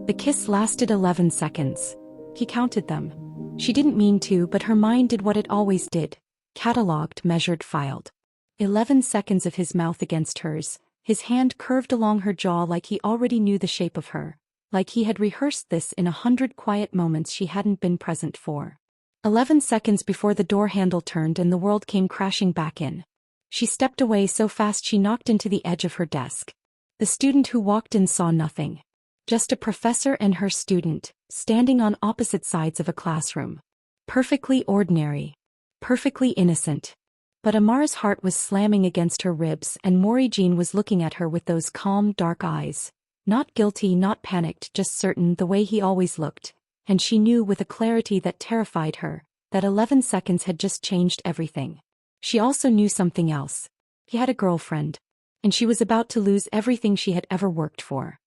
The kiss lasted 11 seconds. He counted them. She didn't mean to, but her mind did what it always did. Catalogued, measured, filed. 11 seconds of his mouth against hers, his hand curved along her jaw like he already knew the shape of her, like he had rehearsed this in 100 quiet moments she hadn't been present for. 11 seconds before the door handle turned and the world came crashing back in. She stepped away so fast she knocked into the edge of her desk. The student who walked in saw nothing. Just a professor and her student, standing on opposite sides of a classroom. Perfectly ordinary. Perfectly innocent. But Amara's heart was slamming against her ribs and Mori Jin was looking at her with those calm, dark eyes. Not guilty, not panicked, just certain, the way he always looked. And she knew with a clarity that terrified her, that 11 seconds had just changed everything. She also knew something else. He had a girlfriend. And she was about to lose everything she had ever worked for.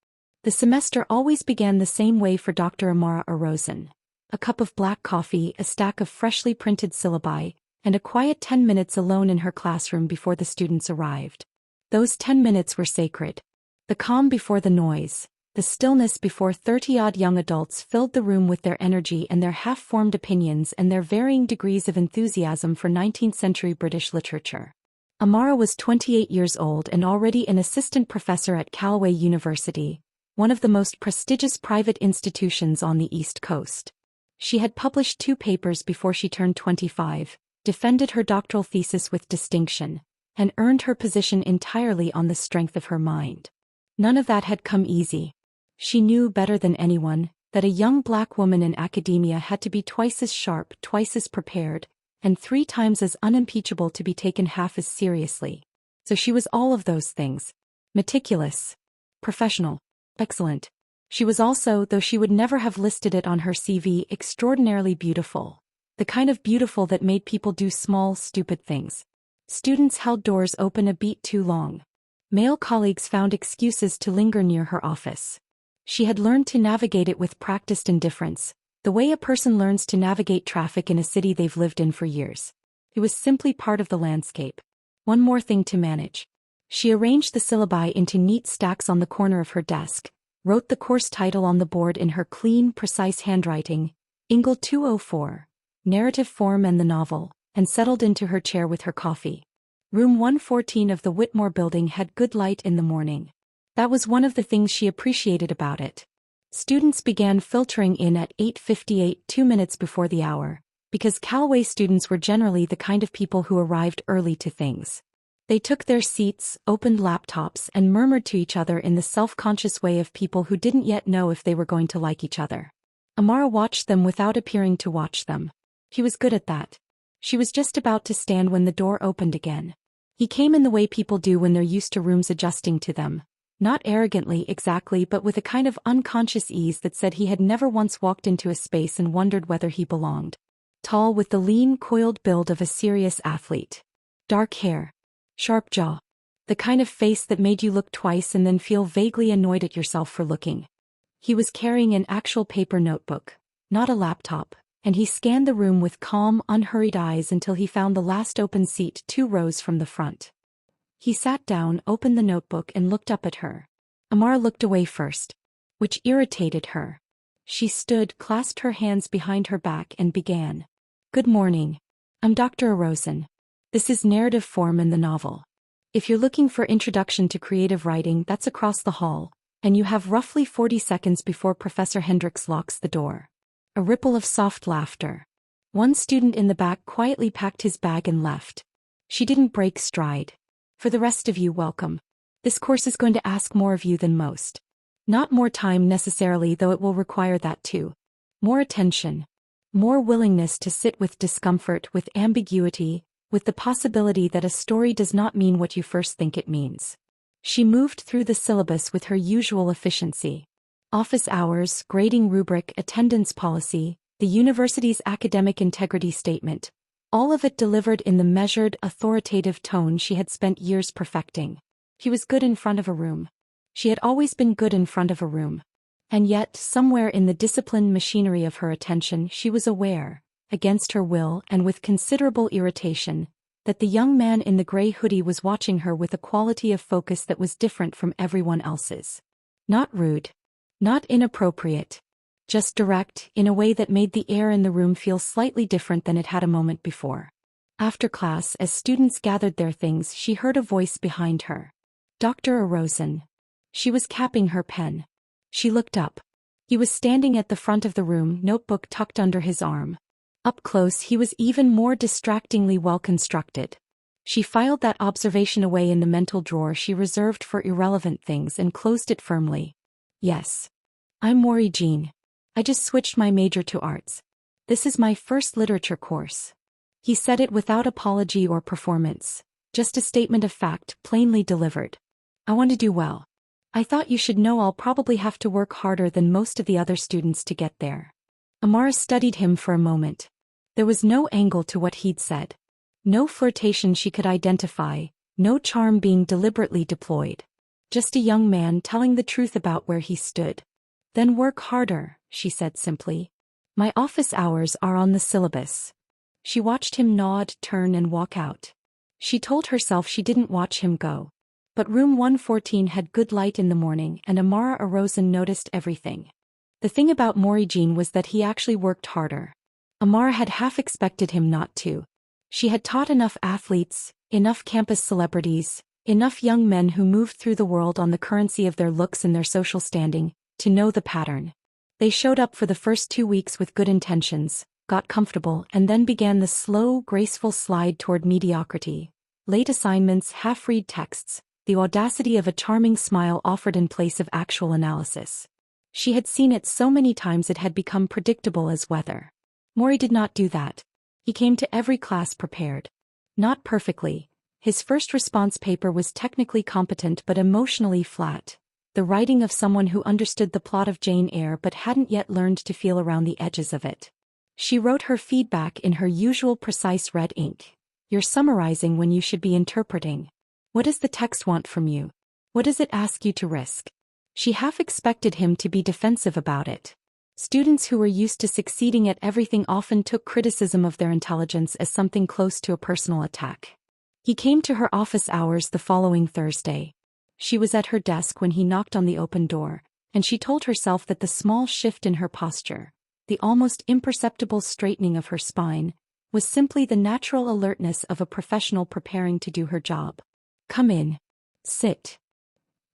The semester always began the same way for Dr. Amara Arosen. A cup of black coffee, a stack of freshly printed syllabi, and a quiet 10 minutes alone in her classroom before the students arrived. Those 10 minutes were sacred. The calm before the noise, the stillness before 30-odd young adults filled the room with their energy and their half-formed opinions and their varying degrees of enthusiasm for 19th-century British literature. Amara was 28 years old and already an assistant professor at Callaway University, one of the most prestigious private institutions on the East Coast. She had published 2 papers before she turned 25, defended her doctoral thesis with distinction, and earned her position entirely on the strength of her mind. None of that had come easy. She knew better than anyone that a young black woman in academia had to be twice as sharp, twice as prepared, and 3 times as unimpeachable to be taken half as seriously. So she was all of those things. Meticulous. Professional. Excellent. She was also, though she would never have listed it on her CV, extraordinarily beautiful. The kind of beautiful that made people do small, stupid things. Students held doors open a beat too long. Male colleagues found excuses to linger near her office. She had learned to navigate it with practiced indifference, the way a person learns to navigate traffic in a city they've lived in for years. It was simply part of the landscape. One more thing to manage. She arranged the syllabi into neat stacks on the corner of her desk, wrote the course title on the board in her clean, precise handwriting, Ingle 204, narrative form and the novel, and settled into her chair with her coffee. Room 114 of the Whitmore building had good light in the morning. That was one of the things she appreciated about it. Students began filtering in at 8:58, 2 minutes before the hour, because Callaway students were generally the kind of people who arrived early to things. They took their seats, opened laptops, and murmured to each other in the self-conscious way of people who didn't yet know if they were going to like each other. Amara watched them without appearing to watch them. He was good at that. She was just about to stand when the door opened again. He came in the way people do when they're used to rooms adjusting to them. Not arrogantly exactly, but with a kind of unconscious ease that said he had never once walked into a space and wondered whether he belonged. Tall with the lean, coiled build of a serious athlete. Dark hair. Sharp jaw. The kind of face that made you look twice and then feel vaguely annoyed at yourself for looking. He was carrying an actual paper notebook, not a laptop, and he scanned the room with calm, unhurried eyes until he found the last open seat 2 rows from the front. He sat down, opened the notebook and looked up at her. Amara looked away first, which irritated her. She stood, clasped her hands behind her back and began. Good morning. I'm Dr. Arosen. This is narrative form in the novel. If you're looking for introduction to creative writing, that's across the hall, and you have roughly 40 seconds before Professor Hendricks locks the door. A ripple of soft laughter. One student in the back quietly packed his bag and left. She didn't break stride. For the rest of you, welcome. This course is going to ask more of you than most. Not more time necessarily, though it will require that too. More attention. More willingness to sit with discomfort, with ambiguity, with the possibility that a story does not mean what you first think it means. She moved through the syllabus with her usual efficiency. Office hours, grading rubric, attendance policy, the university's academic integrity statement, all of it delivered in the measured, authoritative tone she had spent years perfecting. He was good in front of a room. She had always been good in front of a room. And yet, somewhere in the disciplined machinery of her attention, she was aware, against her will and with considerable irritation, that the young man in the gray hoodie was watching her with a quality of focus that was different from everyone else's. Not rude. Not inappropriate. Just direct, in a way that made the air in the room feel slightly different than it had a moment before. After class, as students gathered their things, she heard a voice behind her. Dr. Arosen. She was capping her pen. She looked up. He was standing at the front of the room, notebook tucked under his arm. Up close, he was even more distractingly well constructed. She filed that observation away in the mental drawer she reserved for irrelevant things and closed it firmly. Yes. I'm Mori Jin. I just switched my major to arts. This is my first literature course. He said it without apology or performance, just a statement of fact, plainly delivered. I want to do well. I thought you should know I'll probably have to work harder than most of the other students to get there. Amara studied him for a moment. There was no angle to what he'd said. No flirtation she could identify, no charm being deliberately deployed. Just a young man telling the truth about where he stood. Then work harder, she said simply. My office hours are on the syllabus. She watched him nod, turn and walk out. She told herself she didn't watch him go. But room 114 had good light in the morning and Amara Arosen noticed everything. The thing about Mori Jin was that he actually worked harder. Amara had half expected him not to. She had taught enough athletes, enough campus celebrities, enough young men who moved through the world on the currency of their looks and their social standing, to know the pattern. They showed up for the first 2 weeks with good intentions, got comfortable and then began the slow, graceful slide toward mediocrity. Late assignments, half-read texts, the audacity of a charming smile offered in place of actual analysis. She had seen it so many times it had become predictable as weather. Mori did not do that. He came to every class prepared. Not perfectly. His first response paper was technically competent but emotionally flat. The writing of someone who understood the plot of Jane Eyre but hadn't yet learned to feel around the edges of it. She wrote her feedback in her usual precise red ink. You're summarizing when you should be interpreting. What does the text want from you? What does it ask you to risk? She half expected him to be defensive about it. Students who were used to succeeding at everything often took criticism of their intelligence as something close to a personal attack. He came to her office hours the following Thursday. She was at her desk when he knocked on the open door, and she told herself that the small shift in her posture, the almost imperceptible straightening of her spine, was simply the natural alertness of a professional preparing to do her job. Come in. Sit.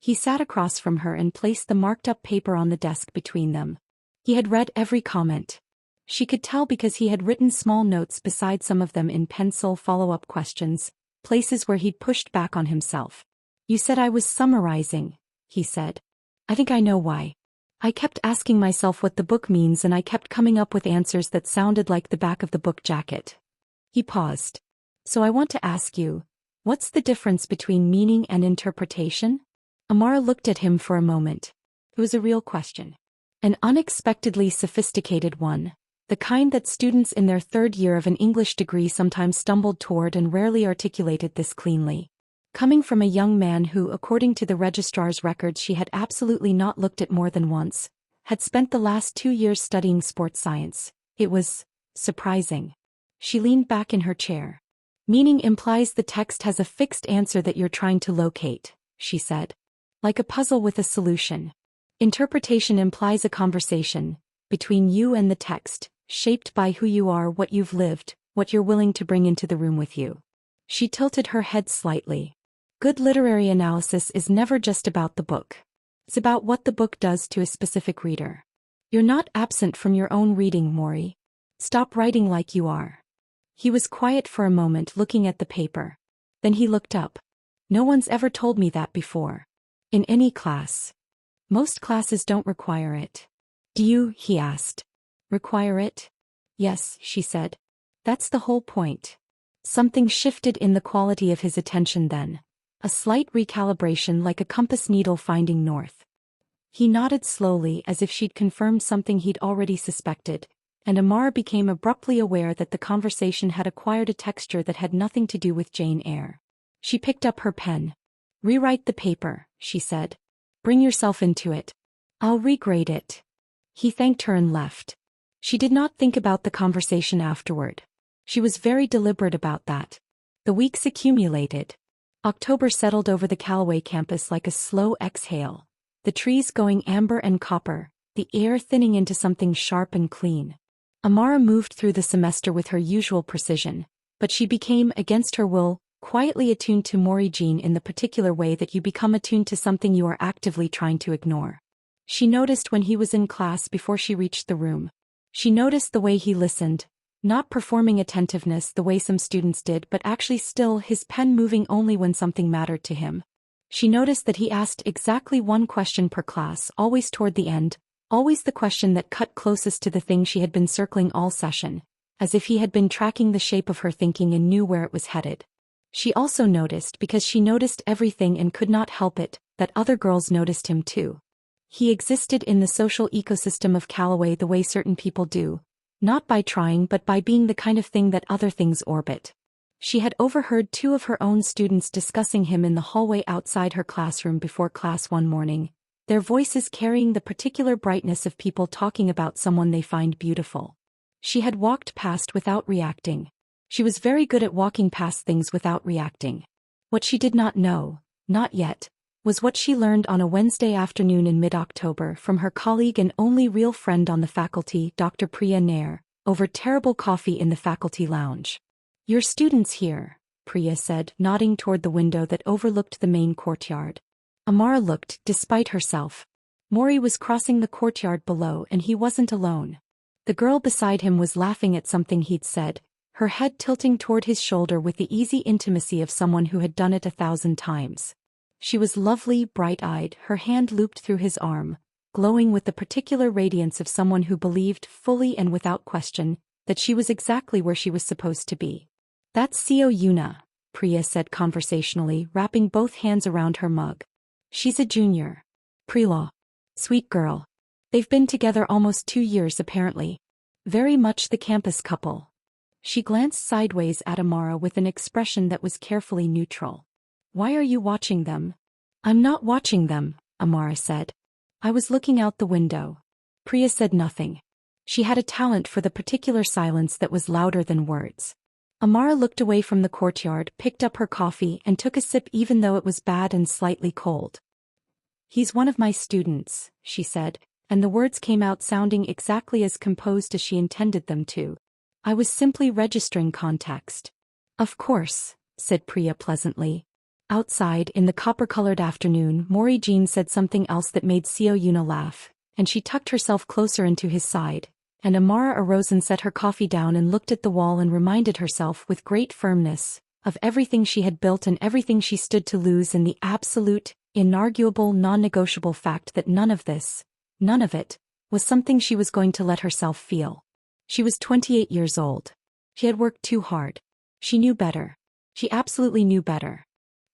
He sat across from her and placed the marked-up paper on the desk between them. He had read every comment. She could tell because he had written small notes beside some of them in pencil, follow-up questions, places where he'd pushed back on himself. You said I was summarizing, he said. I think I know why. I kept asking myself what the book means and I kept coming up with answers that sounded like the back of the book jacket. He paused. So I want to ask you, what's the difference between meaning and interpretation? Amara looked at him for a moment. It was a real question. An unexpectedly sophisticated one, the kind that students in their third year of an English degree sometimes stumbled toward and rarely articulated this cleanly. Coming from a young man who, according to the registrar's records she had absolutely not looked at more than once, had spent the last 2 years studying sports science, it was surprising. She leaned back in her chair. Meaning implies the text has a fixed answer that you're trying to locate, she said. Like a puzzle with a solution. Interpretation implies a conversation, between you and the text, shaped by who you are, what you've lived, what you're willing to bring into the room with you. She tilted her head slightly. Good literary analysis is never just about the book. It's about what the book does to a specific reader. You're not absent from your own reading, Mori. Stop writing like you are. He was quiet for a moment looking at the paper. Then he looked up. No one's ever told me that before. In any class. Most classes don't require it. Do you, he asked. Require it? Yes, she said. That's the whole point. Something shifted in the quality of his attention then. A slight recalibration like a compass needle finding north. He nodded slowly as if she'd confirmed something he'd already suspected, and Amara became abruptly aware that the conversation had acquired a texture that had nothing to do with Jane Eyre. She picked up her pen. Rewrite the paper, she said. Bring yourself into it. I'll regrade it. He thanked her and left. She did not think about the conversation afterward. She was very deliberate about that. The weeks accumulated. October settled over the Callaway campus like a slow exhale. the trees going amber and copper, the air thinning into something sharp and clean. Amara moved through the semester with her usual precision, but she became, against her will, quietly attuned to Mori Jin in the particular way that you become attuned to something you are actively trying to ignore. She noticed when he was in class before she reached the room. She noticed the way he listened, not performing attentiveness the way some students did but actually still, his pen moving only when something mattered to him. She noticed that he asked exactly one question per class, always toward the end, always the question that cut closest to the thing she had been circling all session, as if he had been tracking the shape of her thinking and knew where it was headed. She also noticed, because she noticed everything and could not help it, that other girls noticed him too. He existed in the social ecosystem of Callaway the way certain people do, not by trying but by being the kind of thing that other things orbit. She had overheard two of her own students discussing him in the hallway outside her classroom before class one morning, their voices carrying the particular brightness of people talking about someone they find beautiful. She had walked past without reacting. She was very good at walking past things without reacting. What she did not know, not yet, was what she learned on a Wednesday afternoon in mid-October from her colleague and only real friend on the faculty, Dr. Priya Nair, over terrible coffee in the faculty lounge. "Your students here," Priya said, nodding toward the window that overlooked the main courtyard. Amara looked, despite herself. Mori was crossing the courtyard below and he wasn't alone. The girl beside him was laughing at something he'd said, her head tilting toward his shoulder with the easy intimacy of someone who had done it 1,000 times. She was lovely, bright-eyed, her hand looped through his arm, glowing with the particular radiance of someone who believed, fully and without question, that she was exactly where she was supposed to be. "That's Seo Yuna," Priya said conversationally, wrapping both hands around her mug. "She's a junior. Pre-law. Sweet girl. They've been together almost 2 years apparently. Very much the campus couple." She glanced sideways at Amara with an expression that was carefully neutral. "Why are you watching them?" "I'm not watching them," Amara said. "I was looking out the window." Priya said nothing. She had a talent for the particular silence that was louder than words. Amara looked away from the courtyard, picked up her coffee and took a sip even though it was bad and slightly cold. "He's one of my students," she said, and the words came out sounding exactly as composed as she intended them to. "I was simply registering context." "Of course," said Priya pleasantly. Outside, in the copper-colored afternoon, Mori Jin said something else that made Seo Yuna laugh, and she tucked herself closer into his side, and Amara Arosen set her coffee down and looked at the wall and reminded herself with great firmness of everything she had built and everything she stood to lose and the absolute, inarguable, non-negotiable fact that none of it, was something she was going to let herself feel. She was 28 years old. She had worked too hard. She knew better. She absolutely knew better.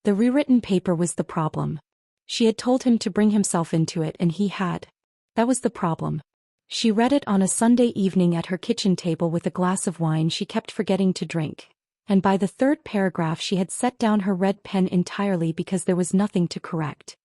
The rewritten paper was the problem. She had told him to bring himself into it and he had. That was the problem. She read it on a Sunday evening at her kitchen table with a glass of wine she kept forgetting to drink, and by the third paragraph she had set down her red pen entirely because there was nothing to correct.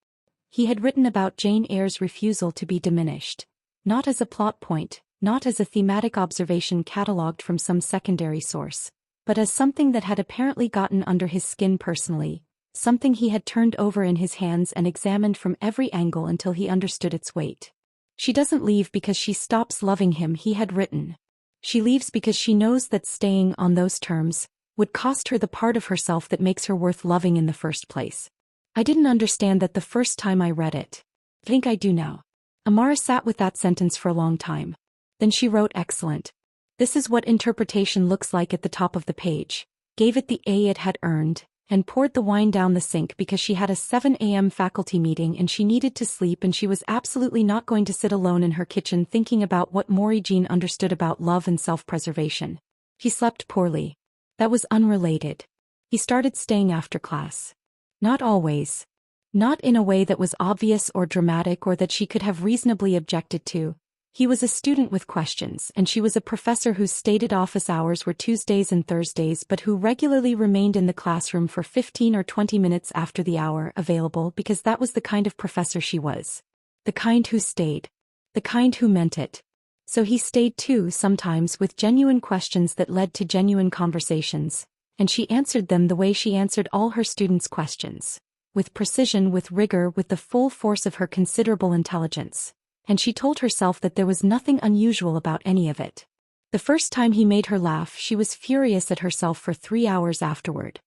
He had written about Jane Eyre's refusal to be diminished, not as a plot point, not as a thematic observation catalogued from some secondary source, but as something that had apparently gotten under his skin personally, something he had turned over in his hands and examined from every angle until he understood its weight. "She doesn't leave because she stops loving him," he had written. "She leaves because she knows that staying on those terms would cost her the part of herself that makes her worth loving in the first place." I didn't understand that the first time I read it. I think I do now. Amara sat with that sentence for a long time. Then she wrote excellent. This is what interpretation looks like at the top of the page, gave it the A it had earned, and poured the wine down the sink because she had a 7 a.m. faculty meeting and she needed to sleep and she was absolutely not going to sit alone in her kitchen thinking about what Mori Jin understood about love and self-preservation. He slept poorly. That was unrelated. He started staying after class. Not always. Not in a way that was obvious or dramatic or that she could have reasonably objected to. He was a student with questions and she was a professor whose stated office hours were Tuesdays and Thursdays but who regularly remained in the classroom for 15 or 20 minutes after the hour available because that was the kind of professor she was. The kind who stayed. The kind who meant it. So he stayed too, sometimes with genuine questions that led to genuine conversations, and she answered them the way she answered all her students' questions. with precision, with rigor, with the full force of her considerable intelligence. And she told herself that there was nothing unusual about any of it. The first time he made her laugh, she was furious at herself for 3 hours afterward.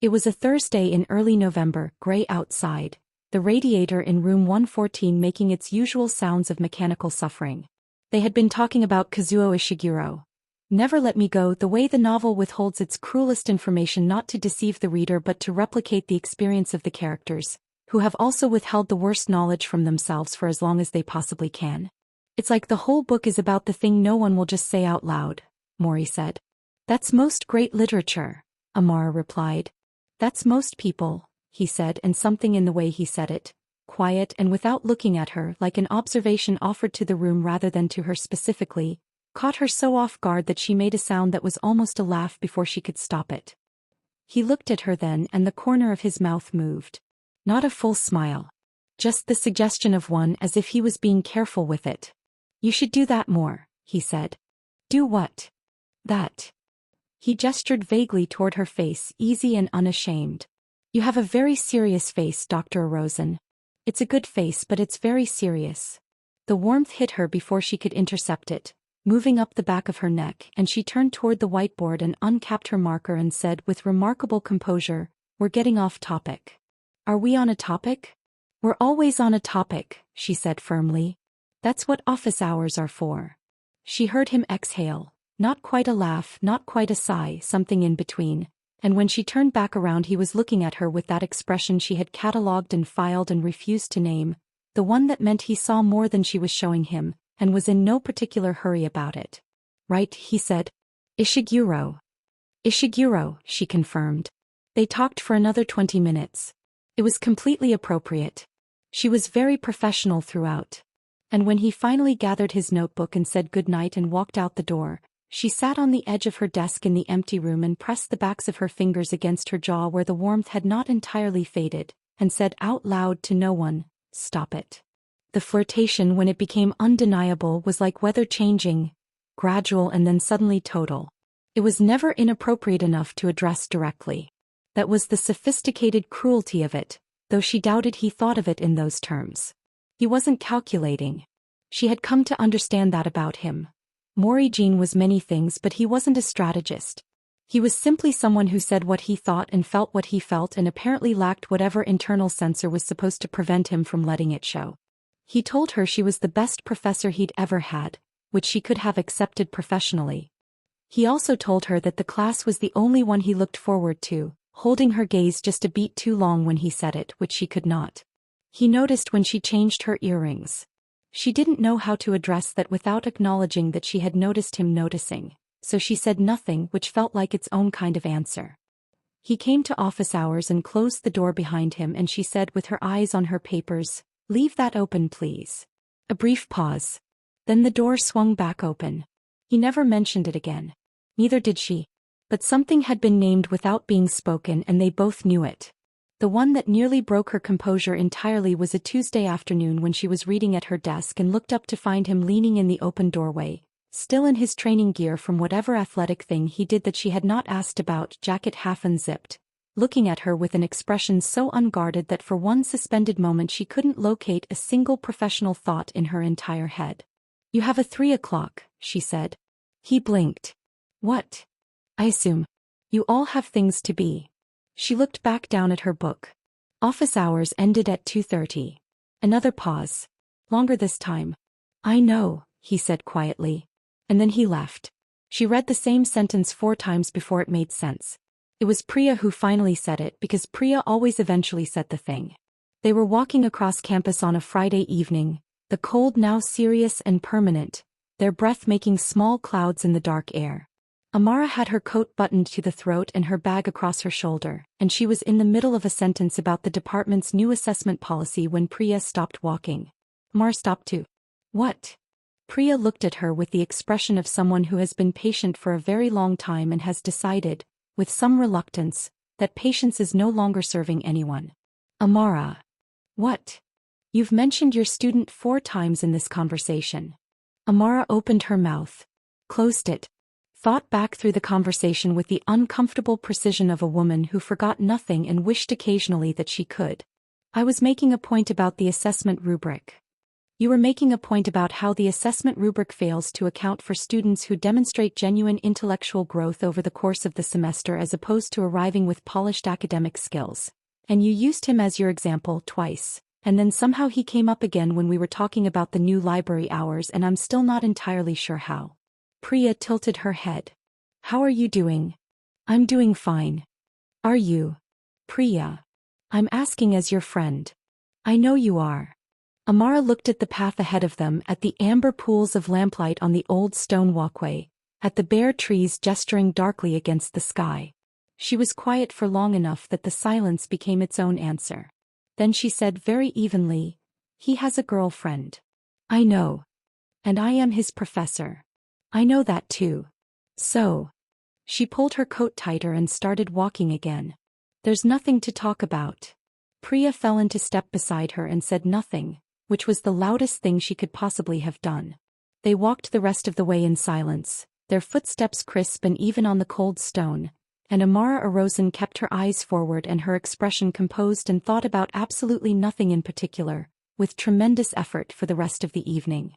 It was a Thursday in early November, gray outside, the radiator in room 114 making its usual sounds of mechanical suffering. They had been talking about Kazuo Ishiguro. Never Let Me Go, the way the novel withholds its cruelest information not to deceive the reader but to replicate the experience of the characters, who have also withheld the worst knowledge from themselves for as long as they possibly can. It's like the whole book is about the thing no one will just say out loud, Mori said. That's most great literature, Amara replied. That's most people, he said, and something in the way he said it, quiet and without looking at her, like an observation offered to the room rather than to her specifically, caught her so off guard that she made a sound that was almost a laugh before she could stop it. He looked at her then, and the corner of his mouth moved. Not a full smile. Just the suggestion of one, as if he was being careful with it. You should do that more, he said. Do what? That. He gestured vaguely toward her face, easy and unashamed. You have a very serious face, Dr. Arosen. It's a good face, but it's very serious. The warmth hit her before she could intercept it, moving up the back of her neck, and she turned toward the whiteboard and uncapped her marker and said with remarkable composure, We're getting off topic. Are we on a topic? We're always on a topic, she said firmly. That's what office hours are for. She heard him exhale, not quite a laugh, not quite a sigh, something in between, and when she turned back around he was looking at her with that expression she had catalogued and filed and refused to name, the one that meant he saw more than she was showing him, and was in no particular hurry about it. Right, he said. Ishiguro. Ishiguro, she confirmed. They talked for another 20 minutes. It was completely appropriate. She was very professional throughout. And when he finally gathered his notebook and said goodnight and walked out the door, she sat on the edge of her desk in the empty room and pressed the backs of her fingers against her jaw where the warmth had not entirely faded, and said out loud to no one, Stop it. The flirtation, when it became undeniable, was like weather changing, gradual and then suddenly total. It was never inappropriate enough to address directly. That was the sophisticated cruelty of it, though she doubted he thought of it in those terms. He wasn't calculating. She had come to understand that about him. Mori Jin was many things, but he wasn't a strategist. He was simply someone who said what he thought and felt what he felt and apparently lacked whatever internal censor was supposed to prevent him from letting it show. He told her she was the best professor he'd ever had, which she could have accepted professionally. He also told her that the class was the only one he looked forward to, holding her gaze just a beat too long when he said it, which she could not. He noticed when she changed her earrings. She didn't know how to address that without acknowledging that she had noticed him noticing, so she said nothing, which felt like its own kind of answer. He came to office hours and closed the door behind him, and she said with her eyes on her papers, Leave that open, please. A brief pause. Then the door swung back open. He never mentioned it again. Neither did she. But something had been named without being spoken, and they both knew it. The one that nearly broke her composure entirely was a Tuesday afternoon when she was reading at her desk and looked up to find him leaning in the open doorway, still in his training gear from whatever athletic thing he did that she had not asked about, jacket half unzipped, looking at her with an expression so unguarded that for one suspended moment she couldn't locate a single professional thought in her entire head. You have a 3 o'clock, she said. He blinked. What? I assume. You all have things to be. She looked back down at her book. Office hours ended at 2:30. Another pause. Longer this time. I know, he said quietly. And then he left. She read the same sentence 4 times before it made sense. It was Priya who finally said it, because Priya always eventually said the thing. They were walking across campus on a Friday evening, the cold now serious and permanent, their breath making small clouds in the dark air. Amara had her coat buttoned to the throat and her bag across her shoulder, and she was in the middle of a sentence about the department's new assessment policy when Priya stopped walking. Amara stopped too. What? Priya looked at her with the expression of someone who has been patient for a very long time and has decided, with some reluctance, that patience is no longer serving anyone. Amara. What? You've mentioned your student 4 times in this conversation. Amara opened her mouth, closed it, thought back through the conversation with the uncomfortable precision of a woman who forgot nothing and wished occasionally that she could, I was making a point about the assessment rubric. You were making a point about how the assessment rubric fails to account for students who demonstrate genuine intellectual growth over the course of the semester as opposed to arriving with polished academic skills. And you used him as your example twice, and then somehow he came up again when we were talking about the new library hours, and I'm still not entirely sure how. Priya tilted her head. How are you doing? I'm doing fine. Are you? Priya. I'm asking as your friend. I know you are. Amara looked at the path ahead of them, at the amber pools of lamplight on the old stone walkway, at the bare trees gesturing darkly against the sky. She was quiet for long enough that the silence became its own answer. Then she said very evenly, he has a girlfriend. I know. And I am his professor. I know that too. So. She pulled her coat tighter and started walking again. There's nothing to talk about. Priya fell into step beside her and said nothing, which was the loudest thing she could possibly have done. They walked the rest of the way in silence, their footsteps crisp and even on the cold stone, and Amara Arosen kept her eyes forward and her expression composed and thought about absolutely nothing in particular, with tremendous effort for the rest of the evening.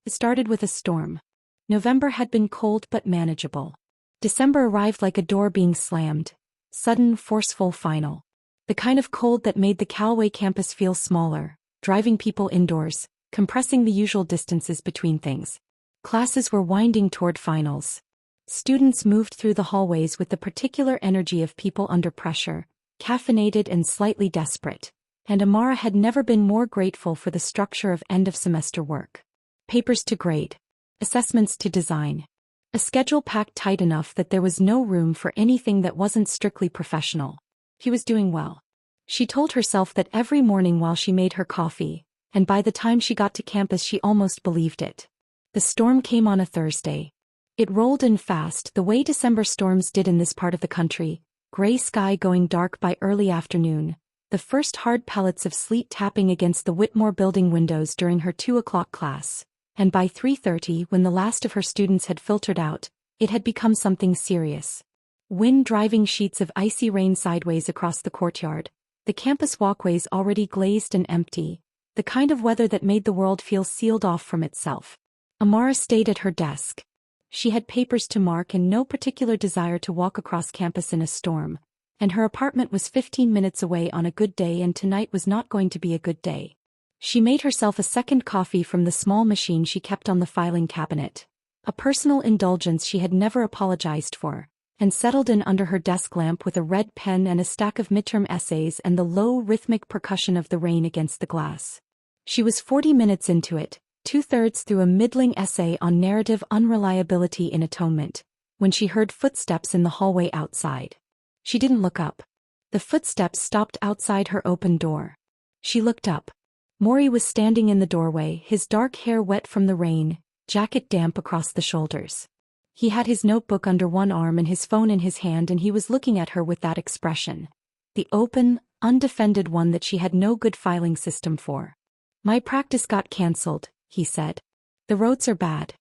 It started with a storm. November had been cold but manageable. December arrived like a door being slammed, sudden, forceful, final. The kind of cold that made the Callaway campus feel smaller, driving people indoors, compressing the usual distances between things. Classes were winding toward finals. Students moved through the hallways with the particular energy of people under pressure, caffeinated and slightly desperate, and Amara had never been more grateful for the structure of end-of-semester work. Papers to grade. Assessments to design. A schedule packed tight enough that there was no room for anything that wasn't strictly professional. He was doing well. She told herself that every morning while she made her coffee, and by the time she got to campus she almost believed it. The storm came on a Thursday. It rolled in fast the way December storms did in this part of the country, gray sky going dark by early afternoon, the first hard pellets of sleet tapping against the Whitmore building windows during her 2 o'clock class, and by 3:30 when the last of her students had filtered out, it had become something serious. Wind driving sheets of icy rain sideways across the courtyard, the campus walkways already glazed and empty, the kind of weather that made the world feel sealed off from itself. Amara stayed at her desk. She had papers to mark and no particular desire to walk across campus in a storm, and her apartment was 15 minutes away on a good day, and tonight was not going to be a good day. She made herself a second coffee from the small machine she kept on the filing cabinet, a personal indulgence she had never apologized for, and settled in under her desk lamp with a red pen and a stack of midterm essays and the low rhythmic percussion of the rain against the glass. She was 40 minutes into it, 2/3 through a middling essay on narrative unreliability in atonement, when she heard footsteps in the hallway outside. She didn't look up. The footsteps stopped outside her open door. She looked up. Mori was standing in the doorway, his dark hair wet from the rain, jacket damp across the shoulders. He had his notebook under one arm and his phone in his hand, and he was looking at her with that expression. The open, undefended one that she had no good filing system for. My practice got cancelled, he said. The roads are bad.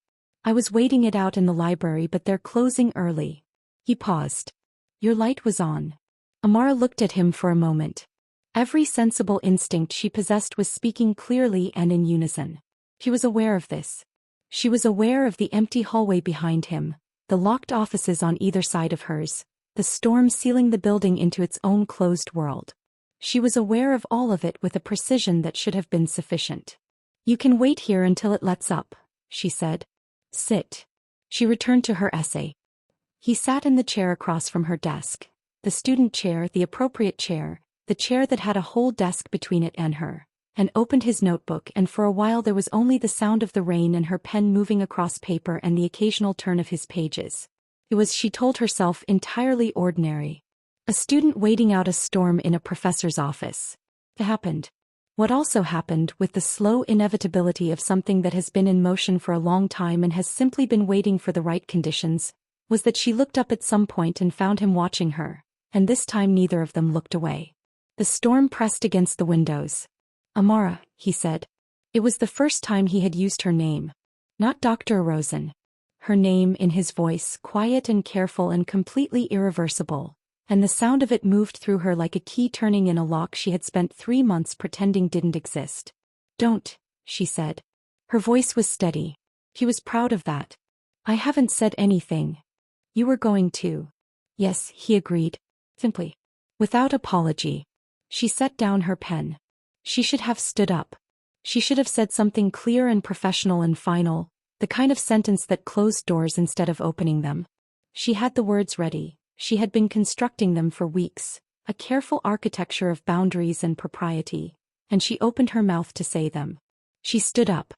I was waiting it out in the library, but they're closing early. He paused. Your light was on. Amara looked at him for a moment. Every sensible instinct she possessed was speaking clearly and in unison. She was aware of this. She was aware of the empty hallway behind him, the locked offices on either side of hers, the storm sealing the building into its own closed world. She was aware of all of it with a precision that should have been sufficient. You can wait here until it lets up, she said. Sit. She returned to her essay. He sat in the chair across from her desk, the student chair, the appropriate chair, the chair that had a whole desk between it and her, and opened his notebook, and for a while there was only the sound of the rain and her pen moving across paper and the occasional turn of his pages. It was, she told herself, entirely ordinary. A student waiting out a storm in a professor's office. It happened. What also happened, with the slow inevitability of something that has been in motion for a long time and has simply been waiting for the right conditions, was that she looked up at some point and found him watching her, and this time neither of them looked away. The storm pressed against the windows. Amara, he said. It was the first time he had used her name. Not Dr. Arosen. Her name, in his voice, quiet and careful and completely irreversible, and the sound of it moved through her like a key turning in a lock she had spent 3 months pretending didn't exist. "Don't," she said. Her voice was steady. He was proud of that. "I haven't said anything. You were going to." "Yes," he agreed. Simply. Without apology. She set down her pen. She should have stood up. She should have said something clear and professional and final, the kind of sentence that closed doors instead of opening them. She had the words ready. She had been constructing them for weeks, a careful architecture of boundaries and propriety, and she opened her mouth to say them. She stood up.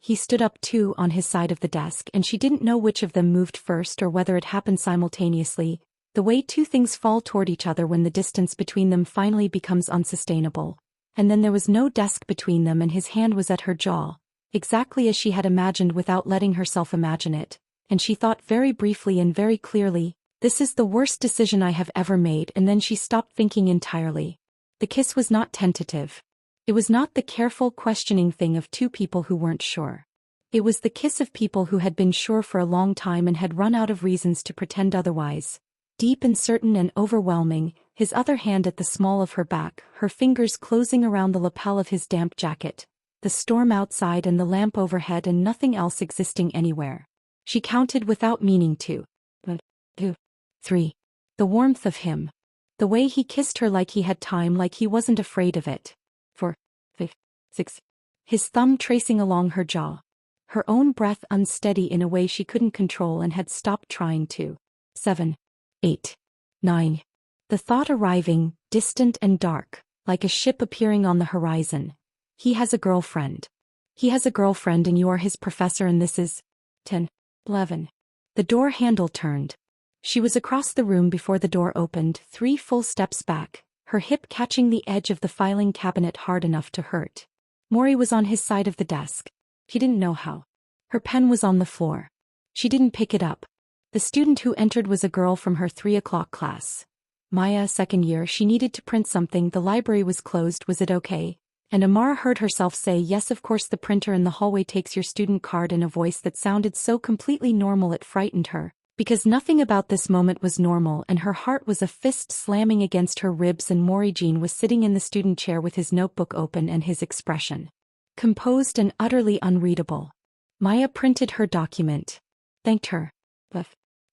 He stood up too on his side of the desk, and she didn't know which of them moved first or whether it happened simultaneously, the way two things fall toward each other when the distance between them finally becomes unsustainable. And then there was no desk between them, and his hand was at her jaw, exactly as she had imagined without letting herself imagine it, and she thought very briefly and very clearly, "This is the worst decision I have ever made," and then she stopped thinking entirely. The kiss was not tentative. It was not the careful questioning thing of two people who weren't sure. It was the kiss of people who had been sure for a long time and had run out of reasons to pretend otherwise. Deep and certain and overwhelming, his other hand at the small of her back, her fingers closing around the lapel of his damp jacket, the storm outside and the lamp overhead and nothing else existing anywhere. She counted without meaning to. 1, 2, 3. The warmth of him. The way he kissed her like he had time, like he wasn't afraid of it. 4, 5, 6. His thumb tracing along her jaw. Her own breath unsteady in a way she couldn't control and had stopped trying to. 7, 8, 9. The thought arriving, distant and dark, like a ship appearing on the horizon. He has a girlfriend. He has a girlfriend and you are his professor, and this is 10, 11. The door handle turned. She was across the room before the door opened, 3 full steps back, her hip catching the edge of the filing cabinet hard enough to hurt. Mori was on his side of the desk. He didn't know how. Her pen was on the floor. She didn't pick it up. The student who entered was a girl from her 3 o'clock class. Maya, second year. She needed to print something. The library was closed. Was it okay? And Amara heard herself say, "Yes, of course." The printer in the hallway takes your student card, in a voice that sounded so completely normal it frightened her, because nothing about this moment was normal, and her heart was a fist slamming against her ribs. And Mori Jin was sitting in the student chair with his notebook open and his expression composed and utterly unreadable. Maya printed her document. Thanked her. But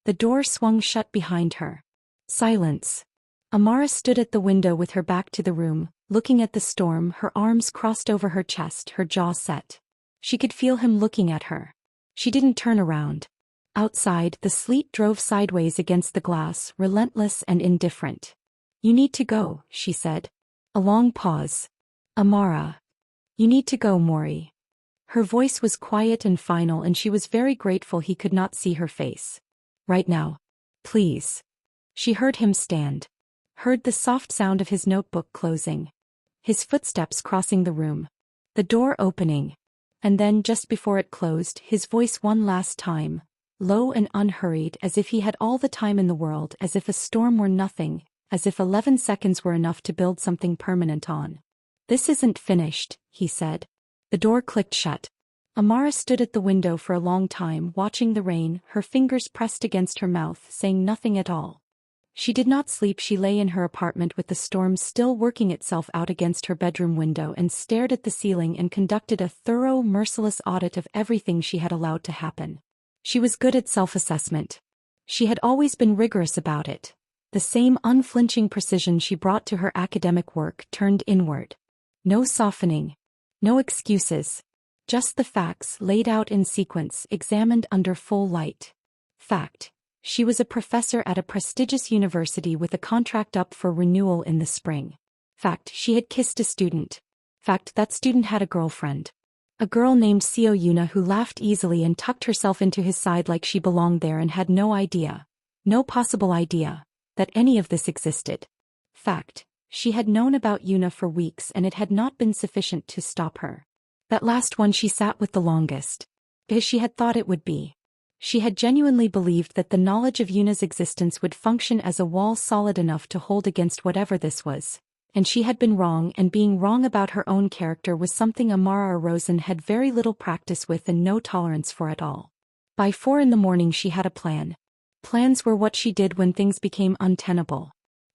the door swung shut behind her. Silence. Amara stood at the window with her back to the room, looking at the storm, her arms crossed over her chest, her jaw set. She could feel him looking at her. She didn't turn around. Outside, the sleet drove sideways against the glass, relentless and indifferent. "You need to go," she said. A long pause. "Amara. You need to go, Mori." Her voice was quiet and final, and she was very grateful he could not see her face. "Right now. Please." She heard him stand. Heard the soft sound of his notebook closing. His footsteps crossing the room. The door opening. And then, just before it closed, his voice one last time, low and unhurried, as if he had all the time in the world, as if a storm were nothing, as if 11 seconds were enough to build something permanent on. "This isn't finished," he said. The door clicked shut. Amara stood at the window for a long time, watching the rain, her fingers pressed against her mouth, saying nothing at all. She did not sleep. She lay in her apartment with the storm still working itself out against her bedroom window, and stared at the ceiling and conducted a thorough, merciless audit of everything she had allowed to happen. She was good at self-assessment. She had always been rigorous about it. The same unflinching precision she brought to her academic work turned inward. No softening. No excuses. Just the facts laid out in sequence, examined under full light. Fact. She was a professor at a prestigious university with a contract up for renewal in the spring. Fact. She had kissed a student. Fact. That student had a girlfriend. A girl named Seo Yuna who laughed easily and tucked herself into his side like she belonged there and had no idea, no possible idea, that any of this existed. Fact. She had known about Yuna for weeks and it had not been sufficient to stop her. That last one she sat with the longest. Because she had thought it would be. She had genuinely believed that the knowledge of Yuna's existence would function as a wall solid enough to hold against whatever this was. And she had been wrong, and being wrong about her own character was something Amara Arosen had very little practice with and no tolerance for at all. By 4 in the morning she had a plan. Plans were what she did when things became untenable.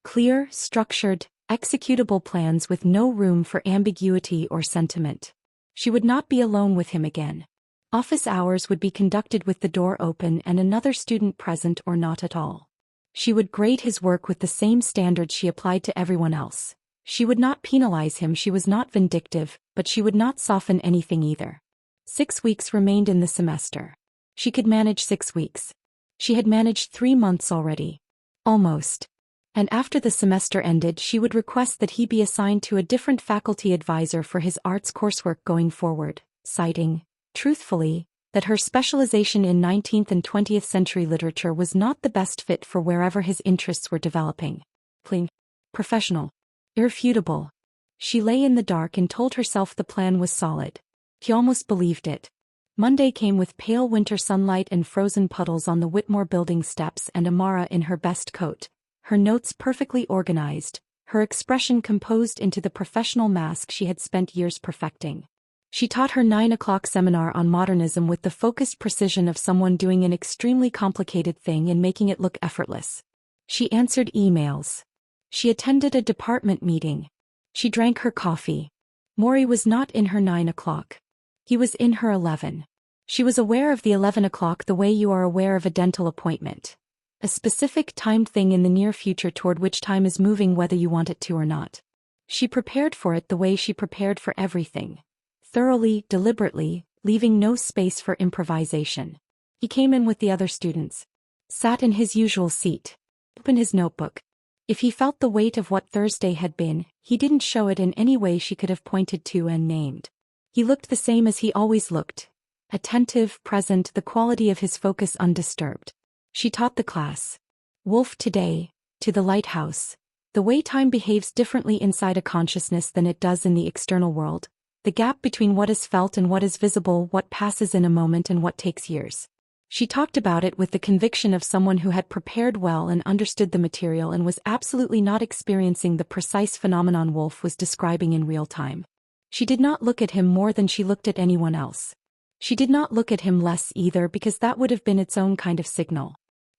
Clear, structured, executable plans with no room for ambiguity or sentiment. She would not be alone with him again. Office hours would be conducted with the door open and another student present or not at all. She would grade his work with the same standards she applied to everyone else. She would not penalize him, she was not vindictive, but she would not soften anything either. 6 weeks remained in the semester. She could manage 6 weeks. She had managed 3 months already. Almost. And after the semester ended, she would request that he be assigned to a different faculty advisor for his arts coursework going forward, citing, truthfully, that her specialization in 19th and 20th century literature was not the best fit for wherever his interests were developing. Plain. Professional. Irrefutable. She lay in the dark and told herself the plan was solid. He almost believed it. Monday came with pale winter sunlight and frozen puddles on the Whitmore building steps and Amara in her best coat, her notes perfectly organized, her expression composed into the professional mask she had spent years perfecting. She taught her 9 o'clock seminar on modernism with the focused precision of someone doing an extremely complicated thing and making it look effortless. She answered emails. She attended a department meeting. She drank her coffee. Mori was not in her 9 o'clock. He was in her 11. She was aware of the 11 o'clock the way you are aware of a dental appointment. A specific timed thing in the near future toward which time is moving whether you want it to or not. She prepared for it the way she prepared for everything. Thoroughly, deliberately, leaving no space for improvisation. He came in with the other students. Sat in his usual seat. Opened his notebook. If he felt the weight of what Thursday had been, he didn't show it in any way she could have pointed to and named. He looked the same as he always looked. Attentive, present, the quality of his focus undisturbed. She taught the class. Wolf today, to the lighthouse. The way time behaves differently inside a consciousness than it does in the external world. The gap between what is felt and what is visible, what passes in a moment and what takes years. She talked about it with the conviction of someone who had prepared well and understood the material and was absolutely not experiencing the precise phenomenon Wolf was describing in real time. She did not look at him more than she looked at anyone else. She did not look at him less either because that would have been its own kind of signal.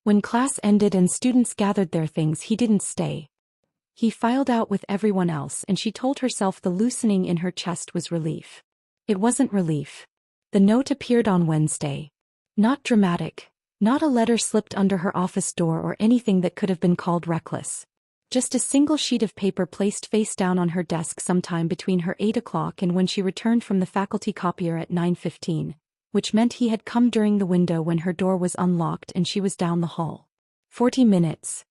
When class ended and students gathered their things, he didn't stay. He filed out with everyone else and she told herself the loosening in her chest was relief. It wasn't relief. The note appeared on Wednesday. Not dramatic. Not a letter slipped under her office door or anything that could have been called reckless. Just a single sheet of paper placed face down on her desk sometime between her 8 o'clock and when she returned from the faculty copier at 9:15, which meant he had come during the window when her door was unlocked and she was down the hall. 40 minutes.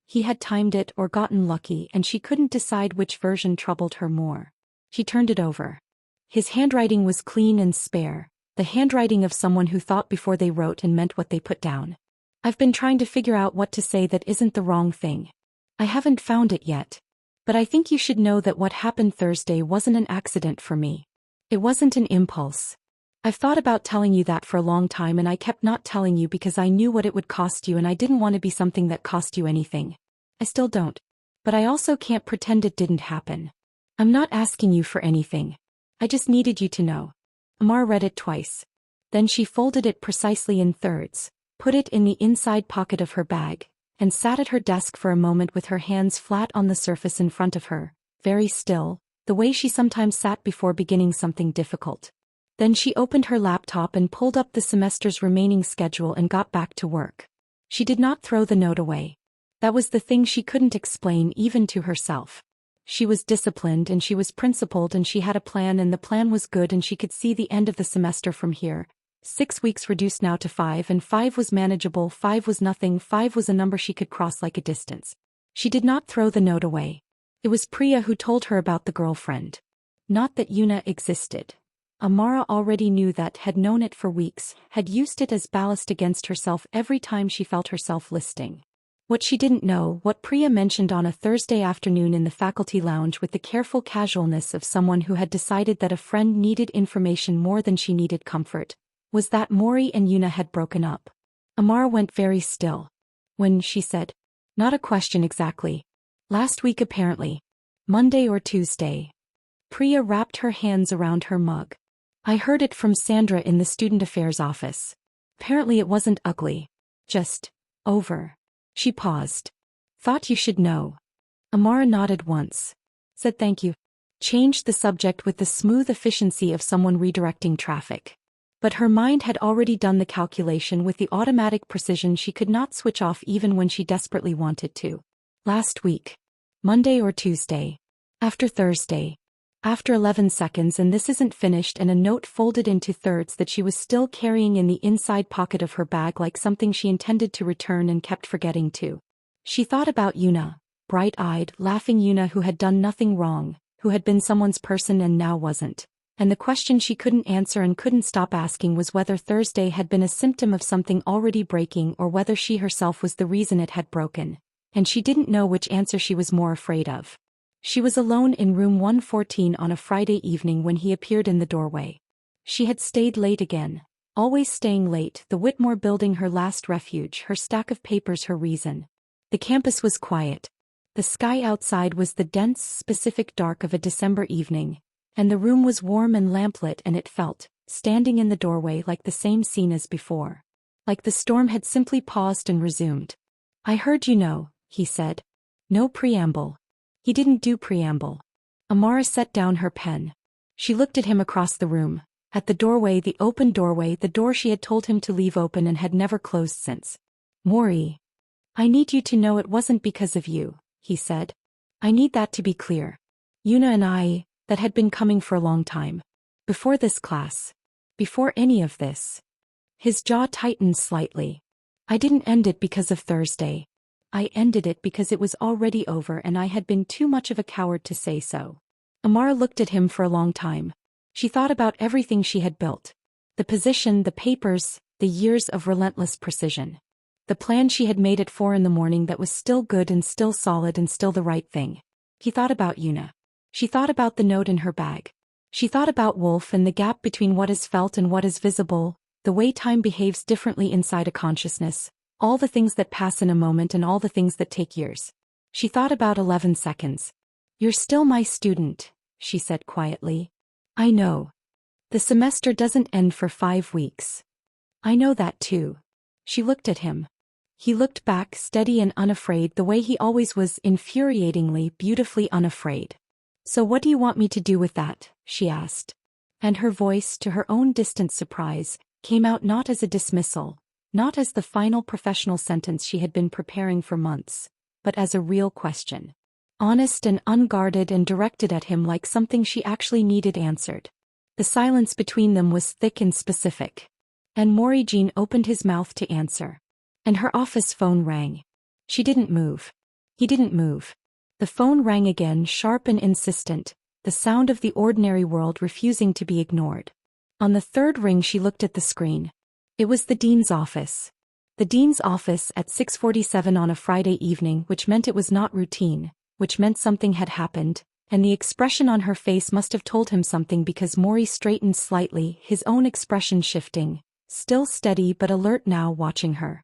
He had timed it or gotten lucky and she couldn't decide which version troubled her more. She turned it over. His handwriting was clean and spare, the handwriting of someone who thought before they wrote and meant what they put down. I've been trying to figure out what to say that isn't the wrong thing. I haven't found it yet. But I think you should know that what happened Thursday wasn't an accident for me. It wasn't an impulse. I've thought about telling you that for a long time and I kept not telling you because I knew what it would cost you and I didn't want to be something that cost you anything. I still don't. But I also can't pretend it didn't happen. I'm not asking you for anything. I just needed you to know. Amara read it twice. Then she folded it precisely in thirds, put it in the inside pocket of her bag, and sat at her desk for a moment with her hands flat on the surface in front of her, very still, the way she sometimes sat before beginning something difficult. Then she opened her laptop and pulled up the semester's remaining schedule and got back to work. She did not throw the note away. That was the thing she couldn't explain even to herself. She was disciplined and she was principled and she had a plan and the plan was good and she could see the end of the semester from here. 6 weeks reduced now to 5 and 5 was manageable, 5 was nothing, 5 was a number she could cross like a distance. She did not throw the note away. It was Priya who told her about the girlfriend. Not that Yuna existed. Amara already knew that, had known it for weeks, had used it as ballast against herself every time she felt herself listing. What she didn't know, what Priya mentioned on a Thursday afternoon in the faculty lounge with the careful casualness of someone who had decided that a friend needed information more than she needed comfort, was that Mori and Yuna had broken up. Amara went very still. When she said, "Not a question exactly. Last week apparently. Monday or Tuesday." Priya wrapped her hands around her mug. "I heard it from Sandra in the student affairs office. Apparently it wasn't ugly. Just over." She paused. "Thought you should know." Amara nodded once. Said thank you. Changed the subject with the smooth efficiency of someone redirecting traffic. But her mind had already done the calculation with the automatic precision she could not switch off even when she desperately wanted to. Last week. Monday or Tuesday. After Thursday. After 11 seconds, and this isn't finished, and a note folded into thirds that she was still carrying in the inside pocket of her bag like something she intended to return and kept forgetting to. She thought about Yuna, bright-eyed, laughing Yuna who had done nothing wrong, who had been someone's person and now wasn't. And the question she couldn't answer and couldn't stop asking was whether Thursday had been a symptom of something already breaking or whether she herself was the reason it had broken. And she didn't know which answer she was more afraid of. She was alone in room 114 on a Friday evening when he appeared in the doorway. She had stayed late again, always staying late, the Whitmore building her last refuge, her stack of papers her reason. The campus was quiet. The sky outside was the dense, specific dark of a December evening, and the room was warm and lamplit, and it felt, standing in the doorway, like the same scene as before. Like the storm had simply paused and resumed. "I heard you know," he said. No preamble. He didn't do preamble. Amara set down her pen. She looked at him across the room, at the doorway, the open doorway, the door she had told him to leave open and had never closed since. "Mori, I need you to know it wasn't because of you," he said. "I need that to be clear. Yuna and I, that had been coming for a long time. Before this class. Before any of this." His jaw tightened slightly. "I didn't end it because of Thursday. I ended it because it was already over and I had been too much of a coward to say so." Amara looked at him for a long time. She thought about everything she had built. The position, the papers, the years of relentless precision. The plan she had made at 4 in the morning that was still good and still solid and still the right thing. He thought about Yuna. She thought about the note in her bag. She thought about Wolf and the gap between what is felt and what is visible, the way time behaves differently inside a consciousness, all the things that pass in a moment and all the things that take years. She thought about 11 seconds. "You're still my student," she said quietly. "I know. The semester doesn't end for 5 weeks. I know that too." She looked at him. He looked back, steady and unafraid, the way he always was, infuriatingly, beautifully unafraid. "So what do you want me to do with that?" she asked. And her voice, to her own distant surprise, came out not as a dismissal, not as the final professional sentence she had been preparing for months, but as a real question. Honest and unguarded and directed at him like something she actually needed answered. The silence between them was thick and specific. And Mori Jin opened his mouth to answer. And her office phone rang. She didn't move. He didn't move. The phone rang again, sharp and insistent, the sound of the ordinary world refusing to be ignored. On the third ring she looked at the screen. It was the dean's office. The dean's office at 6:47 on a Friday evening, which meant it was not routine, which meant something had happened, and the expression on her face must have told him something because Mori straightened slightly, his own expression shifting, still steady but alert now, watching her.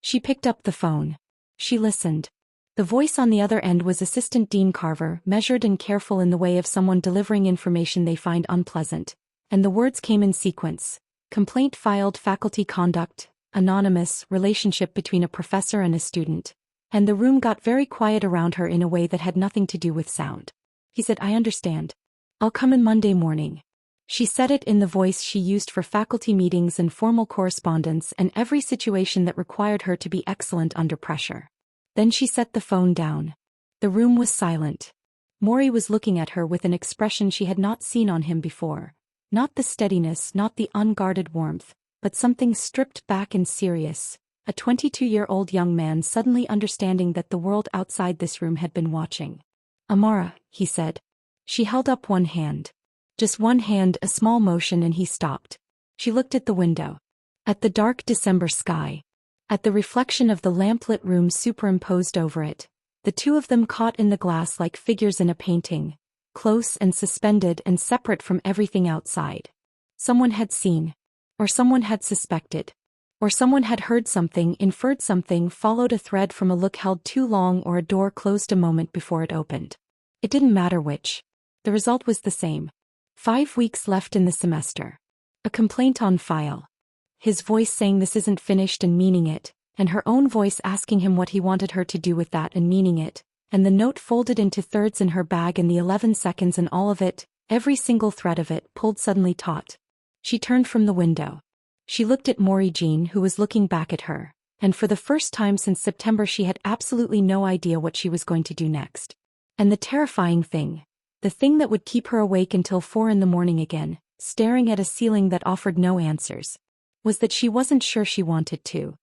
She picked up the phone. She listened. The voice on the other end was Assistant Dean Carver, measured and careful in the way of someone delivering information they find unpleasant, and the words came in sequence. Complaint filed, faculty conduct, anonymous, relationship between a professor and a student. And the room got very quiet around her in a way that had nothing to do with sound. He said, "I understand. I'll come in Monday morning." She said it in the voice she used for faculty meetings and formal correspondence and every situation that required her to be excellent under pressure. Then she set the phone down. The room was silent. Mori was looking at her with an expression she had not seen on him before. Not the steadiness, not the unguarded warmth, but something stripped back and serious. A 22-year-old young man suddenly understanding that the world outside this room had been watching. "Amara," he said. She held up one hand. Just one hand, a small motion, and he stopped. She looked at the window. At the dark December sky. At the reflection of the lamplit room superimposed over it. The two of them caught in the glass like figures in a painting. Close and suspended and separate from everything outside. Someone had seen. Or someone had suspected. Or someone had heard something, inferred something, followed a thread from a look held too long, or a door closed a moment before it opened. It didn't matter which. The result was the same. 5 weeks left in the semester. A complaint on file. His voice saying this isn't finished and meaning it, and her own voice asking him what he wanted her to do with that and meaning it, and the note folded into thirds in her bag, and the 11 seconds and all of it, every single thread of it, pulled suddenly taut. She turned from the window. She looked at Mori Jin, who was looking back at her, and for the first time since September she had absolutely no idea what she was going to do next. And the terrifying thing, the thing that would keep her awake until 4 in the morning again, staring at a ceiling that offered no answers, was that she wasn't sure she wanted to.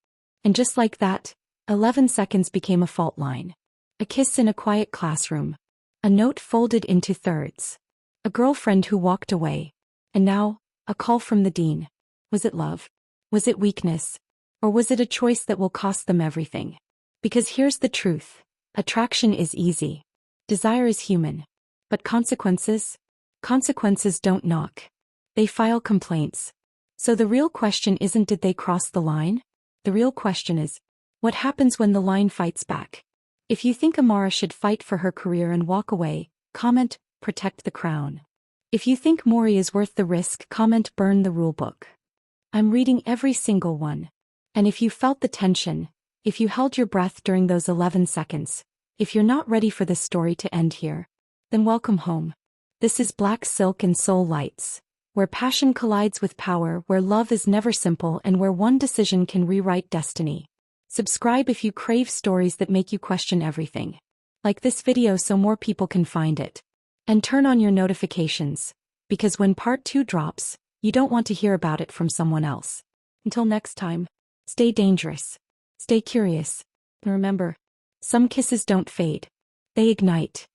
And just like that, 11 seconds became a fault line. A kiss in a quiet classroom. A note folded into thirds. A girlfriend who walked away. And now, a call from the dean. Was it love? Was it weakness? Or was it a choice that will cost them everything? Because here's the truth. Attraction is easy. Desire is human. But consequences? Consequences don't knock. They file complaints. So the real question isn't did they cross the line? The real question is, what happens when the line fights back? If you think Amara should fight for her career and walk away, comment, protect the crown. If you think Mori is worth the risk, comment, burn the rulebook. I'm reading every single one. And if you felt the tension, if you held your breath during those 11 seconds, if you're not ready for this story to end here, then welcome home. This is Black Silk and Soul Lights, where passion collides with power, where love is never simple, and where one decision can rewrite destiny. Subscribe if you crave stories that make you question everything. Like this video so more people can find it. And turn on your notifications, because when part 2 drops, you don't want to hear about it from someone else. Until next time, stay dangerous, stay curious, and remember, some kisses don't fade. They ignite.